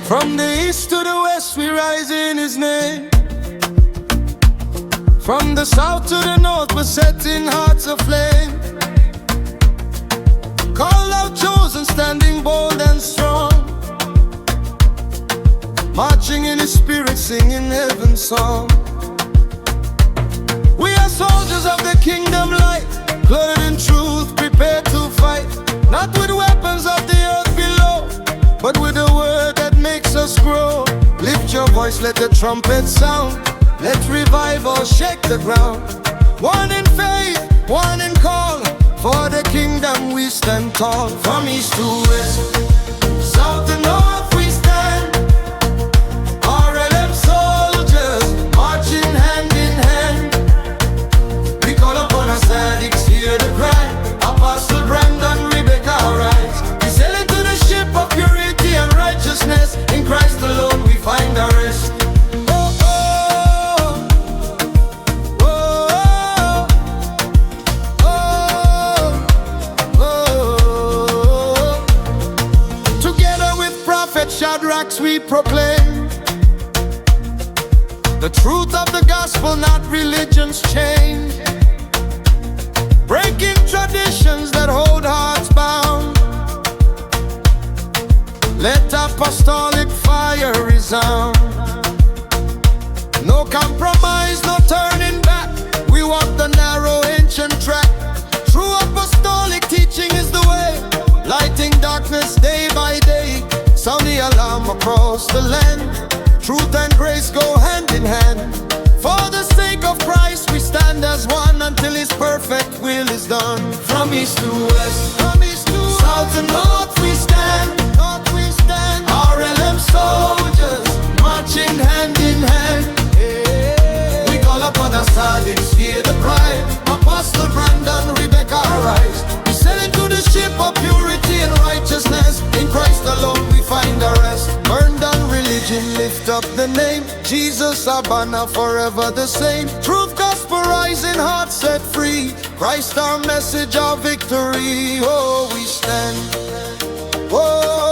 From the east to the west we rise in His name. From the south to the north we're setting hearts aflame. Called out, chosen, standing bold and strong, marching in His spirit, singing heaven's song. We are soldiers of the kingdom light, clothed in truth, prepared to fight. Not with weapons of the earth below, but with the word that makes us grow. Lift your voice, let the trumpet sound. Let revival shake the ground. One in faith, one in call. For the kingdom we stand tall. From east to west, south to north we stand. RLM soldiers, marching hand in hand. We call upon our sadics, hear the cry. Apostle Brandon, Rebecca, rise. We sail into the ship of purity and righteousness. In Christ alone we find our rest. Shadrachs we proclaim the truth of the gospel, not religion's chain. Breaking traditions that hold hearts bound. Let apostolic fire resound. No compromise, no turning back. We walk the narrow ancient track. True apostolic teaching is the way, lighting darkness day by day. Sound the alarm across the land. Truth and grace go hand in hand. For the sake of Christ we stand as one, until His perfect will is done. From east to west, from east to south to north we stand. RLM soldiers, marching hand in hand. We call upon our sadics, hear the cry. Apostle Brandon, Rebecca, rise. We sail into the ship of purity and righteousness. In Christ alone we find our rest. Burn down religion, lift up the name. Jesus our banner, forever the same. Truth gospel rising, hearts set free. Christ our message, our victory. Oh, we stand. Oh.